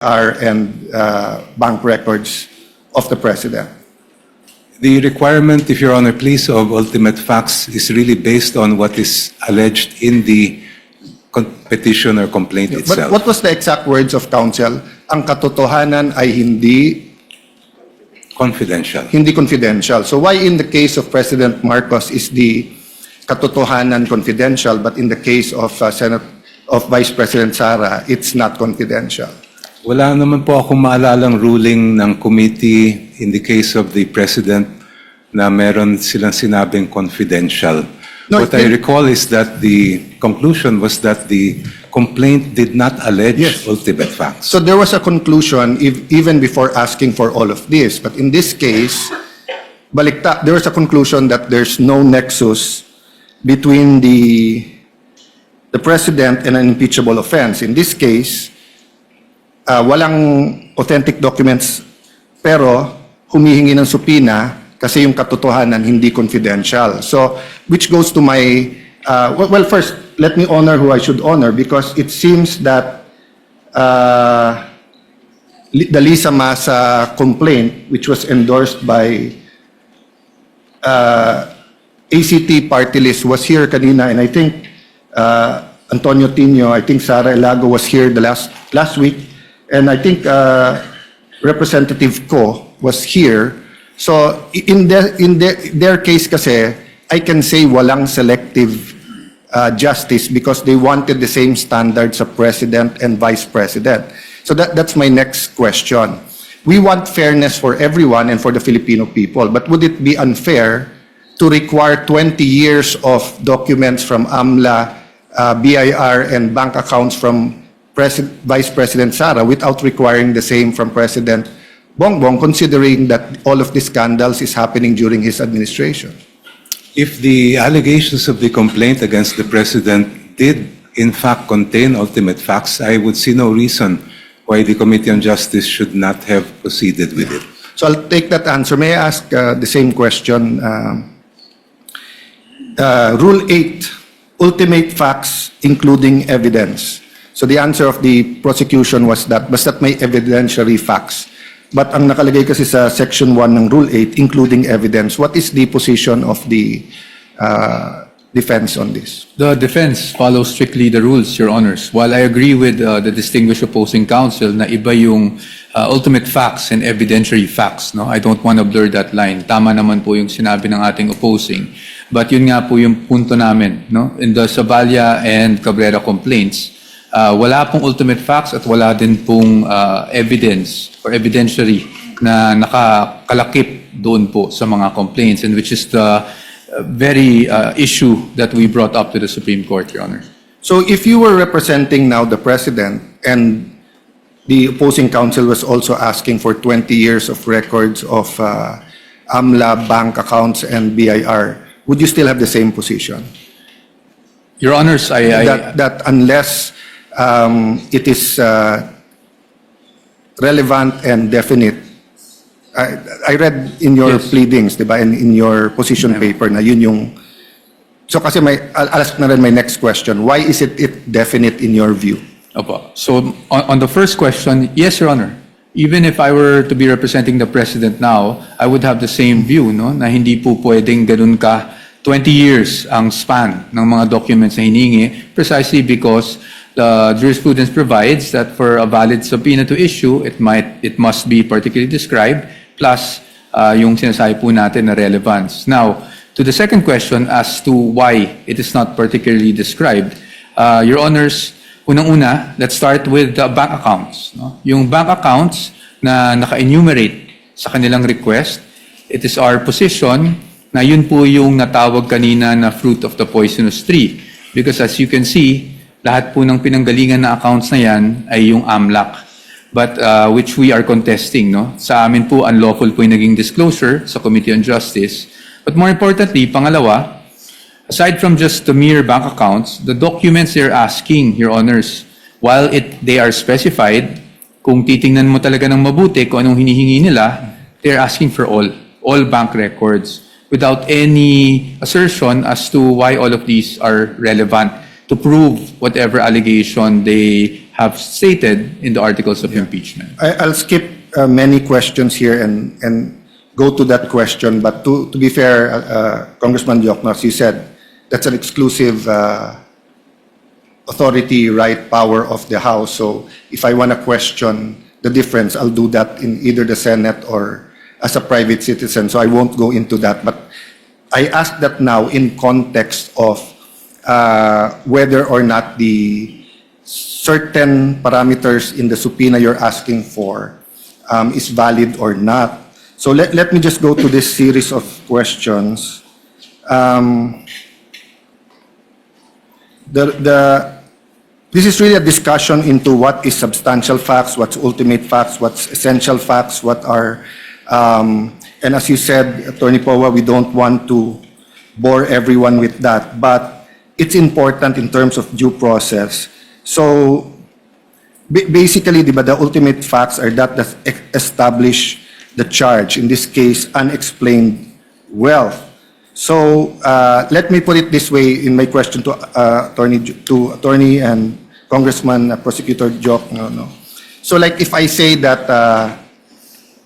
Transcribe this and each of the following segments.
and bank records of the President. The requirement, if Your Honor, please, of ultimate facts is really based on what is alleged in the petition or complaint But itself. what was the exact words of counsel? Ang katotohanan ay Confidential. hindi confidential. So why in the case of President Marcos is the katotohanan confidential, but in the case of Vice President Sara, it's not confidential? Wala naman po akong maalalang ruling ng committee in the case of the President na meron silang sinabing confidential. No, What I recall is that the conclusion was that the complaint did not allege Yes. ultimate facts. So there was a conclusion even before asking for all of this. But in this case, balikta, there was a conclusion that there's no nexus between the President and an impeachable offense. In this case, walang authentic documents pero humihingi ng subpoena kasi yung katotohanan hindi confidential. So, which goes to my, well, first, let me honor who I should honor because it seems that the Lisa Masa complaint, which was endorsed by ACT party list, was here kanina, and I think Antonio Tino, I think Sara Elago was here the last week, and I think Representative Ko was here. So in their case kasi, I can say walang selective justice because they wanted the same standards of President and Vice President. So that's my next question. We want fairness for everyone and for the Filipino people, but would it be unfair to require 20 years of documents from AMLA, BIR, and bank accounts from Vice President Sara without requiring the same from President Bongbong, considering that all of these scandals is happening during his administration? If the allegations of the complaint against the President did in fact contain ultimate facts, I would see no reason why the Committee on Justice should not have proceeded with it. So I'll take that answer. May I ask the same question? Rule 8, ultimate facts including evidence. So the answer of the prosecution was that basta't may evidentiary facts. But ang nakalagay kasi sa Section 1 ng Rule 8, including evidence, what is the position of the defense on this? The defense follows strictly the rules, Your Honors. While I agree with the distinguished opposing counsel na iba yung ultimate facts and evidentiary facts, no? I don't want to blur that line. Tama naman po yung sinabi ng ating opposing. But yun nga po yung punto namin, no? In the Zavala and Cabrera complaints, wala pong ultimate facts at wala din pong evidence or evidentiary na nakakalakip doon po sa mga complaints, and which is the very issue that we brought up to the Supreme Court, Your Honor. So if you were representing now the President and the opposing counsel was also asking for 20 years of records of AMLA, bank accounts, and BIR, would you still have the same position? Your Honors, That unless it is relevant and definite. I read in your Yes. pleadings, di ba, in your position paper na yun yung... So kasi I'll ask na rin my next question. Why is it definite in your view? Opo. So on the first question, yes, Your Honor. Even if I were to be representing the President now, I would have the same view, no? Na hindi po pwedeng ganun ka 20 years ang span ng mga documents na hiningi, precisely because the jurisprudence provides that for a valid subpoena to issue, it must be particularly described, plus yung sinasabi po natin na relevance. Now, to the second question as to why it is not particularly described, Your Honors, unang-una, let's start with the bank accounts. No? Yung bank accounts na naka-enumerate sa kanilang request, it is our position na yun po yung natawag kanina na fruit of the poisonous tree. Because as you can see, lahat po ng pinanggalingan na accounts na yan ay yung AMLAC. But which we are contesting. No? Sa amin po, unlawful po yung naging disclosure sa Committee on Justice. But more importantly, pangalawa, aside from just the mere bank accounts, the documents they're asking, Your Honors, while they are specified, kung titingnan mo talaga ng mabuti kung anong hinihingi nila, they're asking for all bank records without any assertion as to why all of these are relevant to prove whatever allegation they have stated in the articles of impeachment. I'll skip many questions here and go to that question. But to be fair, Congressman Dioknos, you said that's an exclusive authority, right, power of the House. So if I want to question the difference, I'll do that in either the Senate or as a private citizen. So I won't go into that. But I ask that now in context of whether or not the certain parameters in the subpoena you're asking for is valid or not. So let me just go to this series of questions. This is really a discussion into what is substantial facts, what's ultimate facts, what's essential facts, what are, and as you said, Attorney Powa, we don't want to bore everyone with that, but it's important in terms of due process. So basically, diba, the ultimate facts are that establish the charge, in this case, unexplained wealth. So let me put it this way in my question to Attorney and Congressman Prosecutor Joke. No. So like if I say that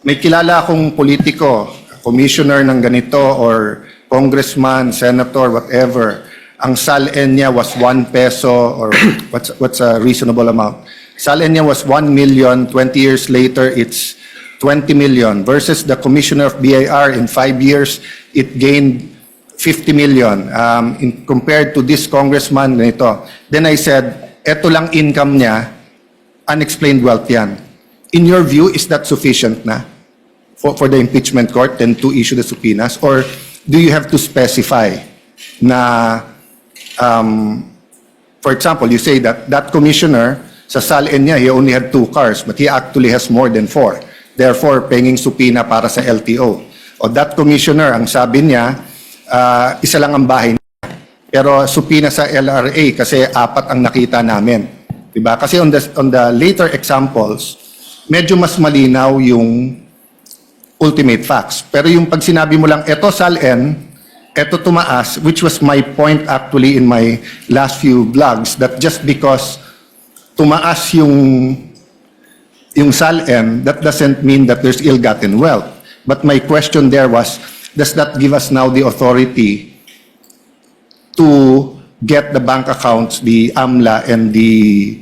may kilala akong politiko, commissioner ng ganito or congressman, senator, whatever, ang SALN niya was 1 peso or what's a reasonable amount. SALN niya was 1 million, 20 years later it's 20 million versus the commissioner of BIR in 5 years, it gained 50 million compared to this congressman nito. Then I said, eto lang income niya, unexplained wealth yan. In your view, is that sufficient na for the impeachment court then to issue the subpoenas? Or do you have to specify na, for example, you say that that commissioner, sa SALN niya, he only had 2 cars, but he actually has more than 4. Therefore, penging subpoena para sa LTO. O that commissioner, ang sabi niya, isa lang ang bahay niya. Pero subpoena sa LRA kasi 4 ang nakita namin. Diba? Kasi on the later examples, medyo mas malinaw yung ultimate facts. Pero yung pag sinabi mo lang, eto SALN, eto tumaas, which was my point actually in my last few vlogs, that just because tumaas yung SALN, that doesn't mean that there's ill-gotten wealth. But my question there was, does that give us now the authority to get the bank accounts, the AMLA and the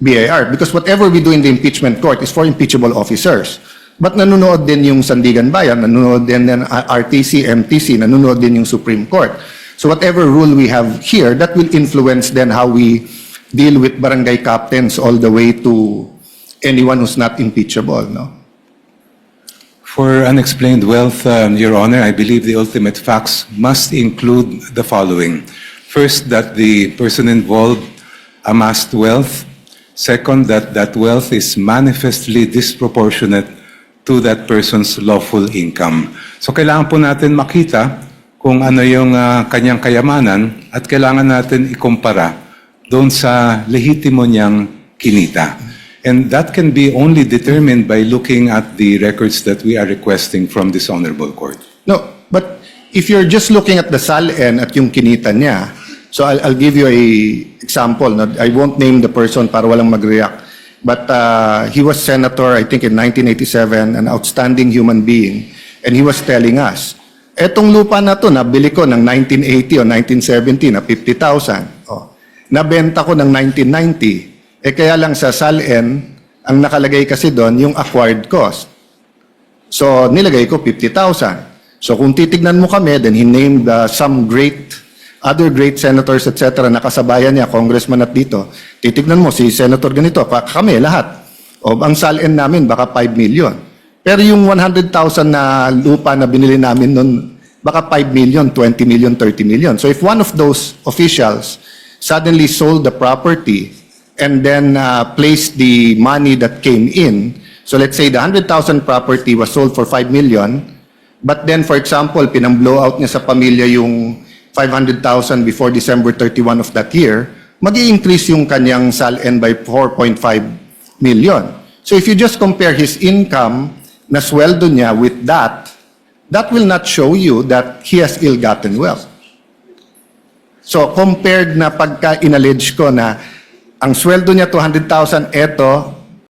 BIR? Because whatever we do in the impeachment court is for impeachable officers. But nanonood din yung Sandigan Bayan, nanonood din ng RTC, MTC, nanonood din yung Supreme Court. So whatever rule we have here, that will influence then how we deal with barangay captains all the way to anyone who's not impeachable, no? For unexplained wealth, Your Honor, I believe the ultimate facts must include the following. First, that the person involved amassed wealth. Second, that that wealth is manifestly disproportionate to that person's lawful income. So kailangan po natin makita kung ano yung kanyang kayamanan at kailangan natin ikumpara doon sa lehitimo niyang kinita. And that can be only determined by looking at the records that we are requesting from this honorable court. No, but if you're just looking at the SALN at yung kinita niya, so I'll give you a example. No? I won't name the person para walang mag-react. But he was senator, I think in 1987, an outstanding human being. And he was telling us, etong lupa na to, nabili ko ng 1980 o 1970 na 50,000. Oh, nabenta ko ng 1990. Kaya lang sa SALN, ang nakalagay kasi doon yung acquired cost. So nilagay ko 50,000. So kung titignan mo kami, then he named some other great senators, etc. na kasabayan niya, congressman at dito. Titignan mo, si senator ganito, kami lahat. O ang SALN namin, baka 5 million. Pero yung 100,000 na lupa na binili namin noon, baka 5 million, 20 million, 30 million. So if one of those officials suddenly sold the property and then placed the money that came in, so let's say the 100,000 property was sold for 5 million, but then for example, pinang-blow out niya sa pamilya yung 500,000 before December 31 of that year, mag-i-increase yung kanyang SALN by 4.5 million. So if you just compare his income na sweldo niya with that, that will not show you that he has ill-gotten wealth. So compared na pagka-inallege ko na ang sweldo niya 200,000, eto,